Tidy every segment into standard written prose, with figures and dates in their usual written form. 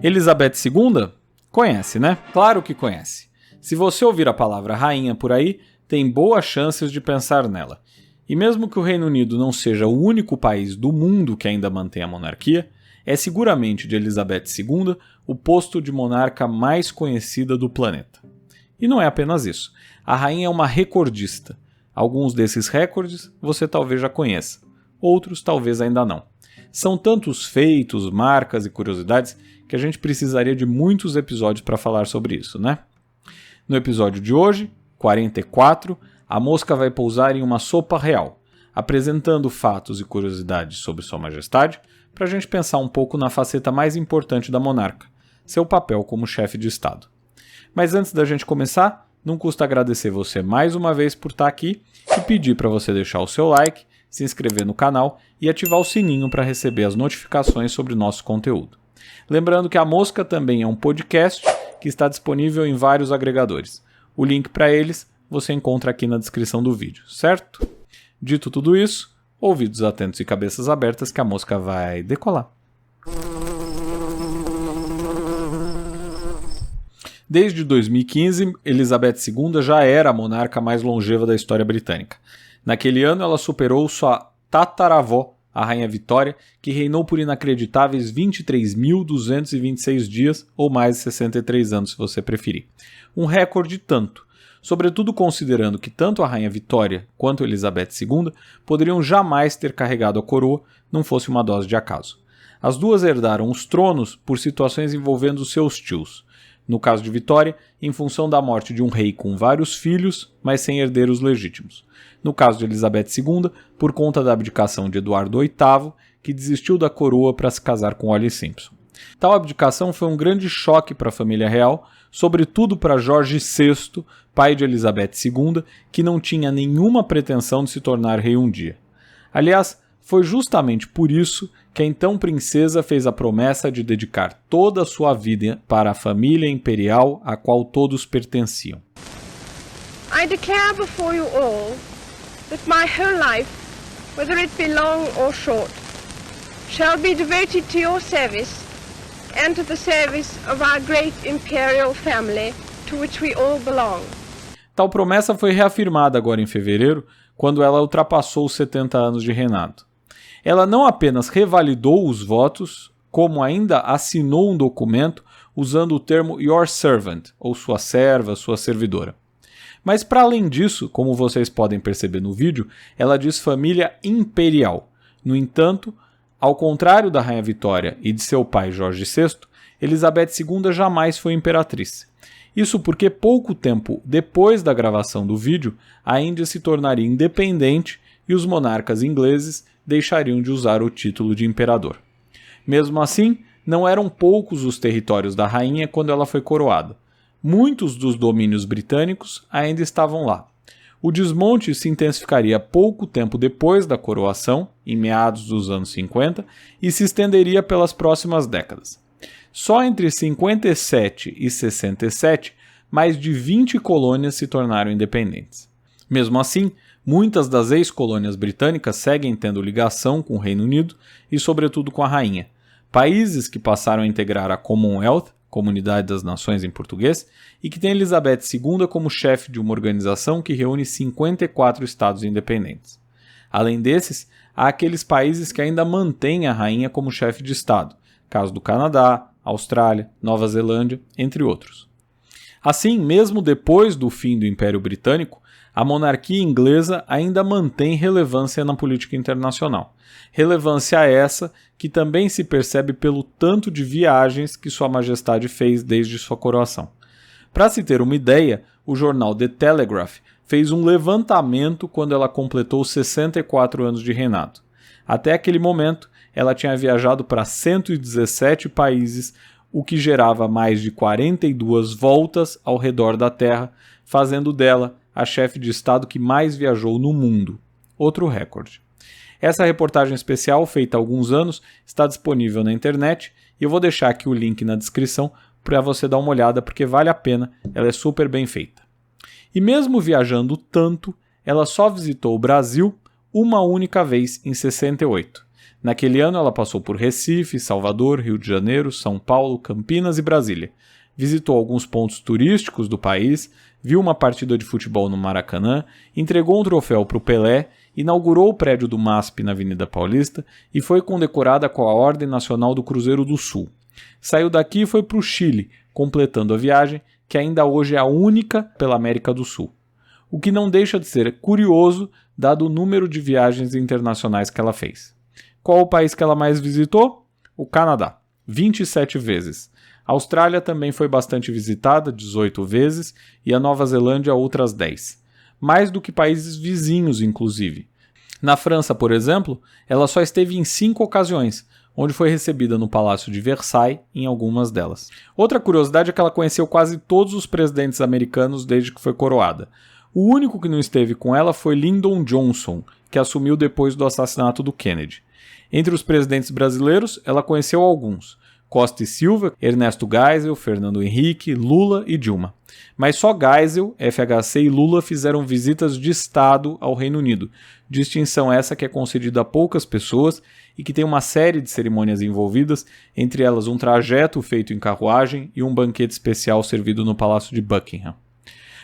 Elizabeth II? Conhece, né? Claro que conhece. Se você ouvir a palavra rainha por aí, tem boas chances de pensar nela. E mesmo que o Reino Unido não seja o único país do mundo que ainda mantém a monarquia, é seguramente de Elizabeth II o posto de monarca mais conhecida do planeta. E não é apenas isso. A rainha é uma recordista. Alguns desses recordes você talvez já conheça, outros talvez ainda não. São tantos feitos, marcas e curiosidades que a gente precisaria de muitos episódios para falar sobre isso, né? No episódio de hoje, 44, a mosca vai pousar em uma sopa real, apresentando fatos e curiosidades sobre Sua Majestade, para a gente pensar um pouco na faceta mais importante da monarca, seu papel como chefe de Estado. Mas antes da gente começar, não custa agradecer você mais uma vez por estar aqui e pedir para você deixar o seu like, se inscrever no canal e ativar o sininho para receber as notificações sobre nosso conteúdo. Lembrando que a Mosca também é um podcast que está disponível em vários agregadores. O link para eles você encontra aqui na descrição do vídeo, certo? Dito tudo isso, ouvidos atentos e cabeças abertas que a mosca vai decolar. Desde 2015, Elizabeth II já era a monarca mais longeva da história britânica. Naquele ano, ela superou sua tataravó, a Rainha Vitória, que reinou por inacreditáveis 23.226 dias, ou mais de 63 anos, se você preferir. Um recorde tanto, sobretudo considerando que tanto a Rainha Vitória quanto Elizabeth II poderiam jamais ter carregado a coroa, não fosse uma dose de acaso. As duas herdaram os tronos por situações envolvendo seus tios. No caso de Vitória, em função da morte de um rei com vários filhos, mas sem herdeiros legítimos. No caso de Elizabeth II, por conta da abdicação de Eduardo VIII, que desistiu da coroa para se casar com Wallis Simpson. Tal abdicação foi um grande choque para a família real, sobretudo para Jorge VI, pai de Elizabeth II, que não tinha nenhuma pretensão de se tornar rei um dia. Aliás, foi justamente por isso que a então princesa fez a promessa de dedicar toda a sua vida para a família imperial a qual todos pertenciam. I declare before you all that my whole life, whether it be long or short, shall be devoted to your service and to the service of our great imperial family to which we all belong. Tal promessa foi reafirmada agora em fevereiro, quando ela ultrapassou os 70 anos de reinado. Ela não apenas revalidou os votos, como ainda assinou um documento usando o termo your servant, ou sua serva, sua servidora. Mas para além disso, como vocês podem perceber no vídeo, ela diz família imperial. No entanto, ao contrário da Rainha Vitória e de seu pai Jorge VI, Elizabeth II jamais foi imperatriz. Isso porque pouco tempo depois da gravação do vídeo, a Índia se tornaria independente e os monarcas ingleses deixariam de usar o título de imperador. Mesmo assim, não eram poucos os territórios da rainha quando ela foi coroada. Muitos dos domínios britânicos ainda estavam lá. O desmonte se intensificaria pouco tempo depois da coroação, em meados dos anos 50, e se estenderia pelas próximas décadas. Só entre 57 e 67, mais de 20 colônias se tornaram independentes. Mesmo assim, muitas das ex-colônias britânicas seguem tendo ligação com o Reino Unido e, sobretudo, com a rainha. Países que passaram a integrar a Commonwealth, Comunidade das Nações em português, e que tem Elizabeth II como chefe de uma organização que reúne 54 estados independentes. Além desses, há aqueles países que ainda mantêm a rainha como chefe de estado, caso do Canadá, Austrália, Nova Zelândia, entre outros. Assim, mesmo depois do fim do Império Britânico, a monarquia inglesa ainda mantém relevância na política internacional. Relevância essa que também se percebe pelo tanto de viagens que Sua Majestade fez desde sua coroação. Para se ter uma ideia, o jornal The Telegraph fez um levantamento quando ela completou 64 anos de reinado. Até aquele momento, ela tinha viajado para 117 países, o que gerava mais de 42 voltas ao redor da Terra, fazendo dela a chefe de Estado que mais viajou no mundo. Outro recorde. Essa reportagem especial, feita há alguns anos, está disponível na internet e eu vou deixar aqui o link na descrição para você dar uma olhada porque vale a pena, ela é super bem feita. E mesmo viajando tanto, ela só visitou o Brasil uma única vez em 68. Naquele ano ela passou por Recife, Salvador, Rio de Janeiro, São Paulo, Campinas e Brasília. Visitou alguns pontos turísticos do país, viu uma partida de futebol no Maracanã, entregou um troféu para o Pelé, inaugurou o prédio do MASP na Avenida Paulista e foi condecorada com a Ordem Nacional do Cruzeiro do Sul. Saiu daqui e foi para o Chile, completando a viagem, que ainda hoje é a única pela América do Sul. O que não deixa de ser curioso, dado o número de viagens internacionais que ela fez. Qual o país que ela mais visitou? O Canadá, 27 vezes. A Austrália também foi bastante visitada, 18 vezes, e a Nova Zelândia outras 10. Mais do que países vizinhos, inclusive. Na França, por exemplo, ela só esteve em 5 ocasiões, onde foi recebida no Palácio de Versailles em algumas delas. Outra curiosidade é que ela conheceu quase todos os presidentes americanos desde que foi coroada. O único que não esteve com ela foi Lyndon Johnson, que assumiu depois do assassinato do Kennedy. Entre os presidentes brasileiros, ela conheceu alguns: Costa e Silva, Ernesto Geisel, Fernando Henrique, Lula e Dilma. Mas só Geisel, FHC e Lula fizeram visitas de Estado ao Reino Unido, distinção essa que é concedida a poucas pessoas e que tem uma série de cerimônias envolvidas, entre elas um trajeto feito em carruagem e um banquete especial servido no Palácio de Buckingham.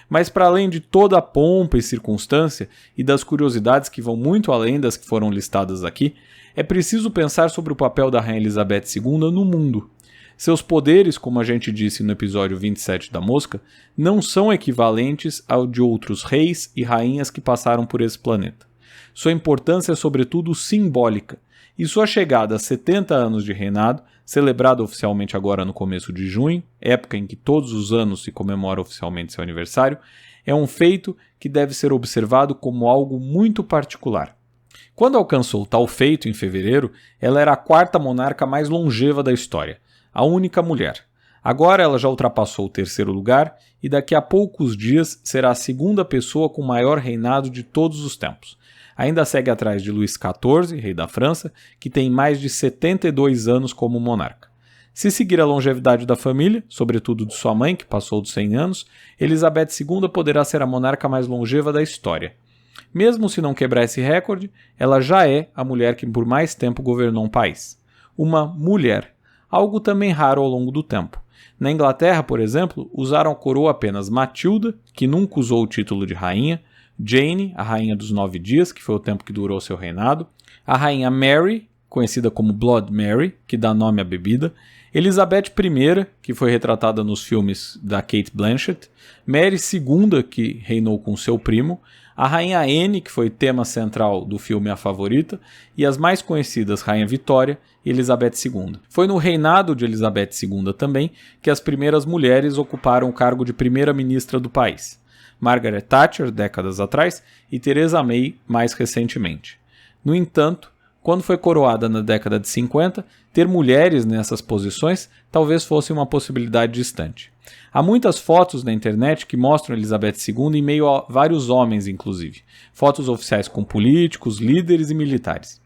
Mas para além de toda a pompa e circunstância e das curiosidades que vão muito além das que foram listadas aqui, é preciso pensar sobre o papel da Rainha Elizabeth II no mundo. Seus poderes, como a gente disse no episódio 27 da Mosca, não são equivalentes ao de outros reis e rainhas que passaram por esse planeta. Sua importância é sobretudo simbólica, e sua chegada a 70 anos de reinado, celebrada oficialmente agora no começo de junho, época em que todos os anos se comemora oficialmente seu aniversário, é um feito que deve ser observado como algo muito particular. Quando alcançou tal feito em fevereiro, ela era a 4ª monarca mais longeva da história, a única mulher. Agora ela já ultrapassou o 3º lugar e daqui a poucos dias será a 2ª pessoa com maior reinado de todos os tempos. Ainda segue atrás de Luís XIV, rei da França, que tem mais de 72 anos como monarca. Se seguir a longevidade da família, sobretudo de sua mãe, que passou dos 100 anos, Elizabeth II poderá ser a monarca mais longeva da história. Mesmo se não quebrar esse recorde, ela já é a mulher que por mais tempo governou um país. Uma mulher, algo também raro ao longo do tempo. Na Inglaterra, por exemplo, usaram a coroa apenas Matilda, que nunca usou o título de rainha, Jane, a rainha dos 9 dias, que foi o tempo que durou seu reinado, a rainha Mary, conhecida como Blood Mary, que dá nome à bebida, Elizabeth I, que foi retratada nos filmes da Cate Blanchett, Mary II, que reinou com seu primo, a rainha Anne, que foi tema central do filme A Favorita, e as mais conhecidas Rainha Vitória e Elizabeth II. Foi no reinado de Elizabeth II também que as primeiras mulheres ocuparam o cargo de primeira-ministra do país. Margaret Thatcher, décadas atrás, e Theresa May, mais recentemente. No entanto, quando foi coroada na década de 50, ter mulheres nessas posições talvez fosse uma possibilidade distante. Há muitas fotos na internet que mostram Elizabeth II em meio a vários homens, inclusive. Fotos oficiais com políticos, líderes e militares.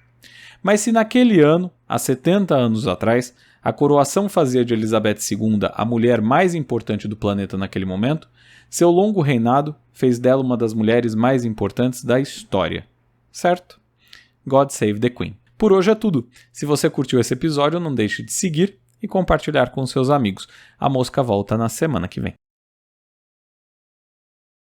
Mas se naquele ano, há 70 anos atrás, a coroação fazia de Elizabeth II a mulher mais importante do planeta naquele momento, seu longo reinado fez dela uma das mulheres mais importantes da história. Certo? God Save the Queen. Por hoje é tudo. Se você curtiu esse episódio, não deixe de seguir e compartilhar com seus amigos. A Mosca volta na semana que vem.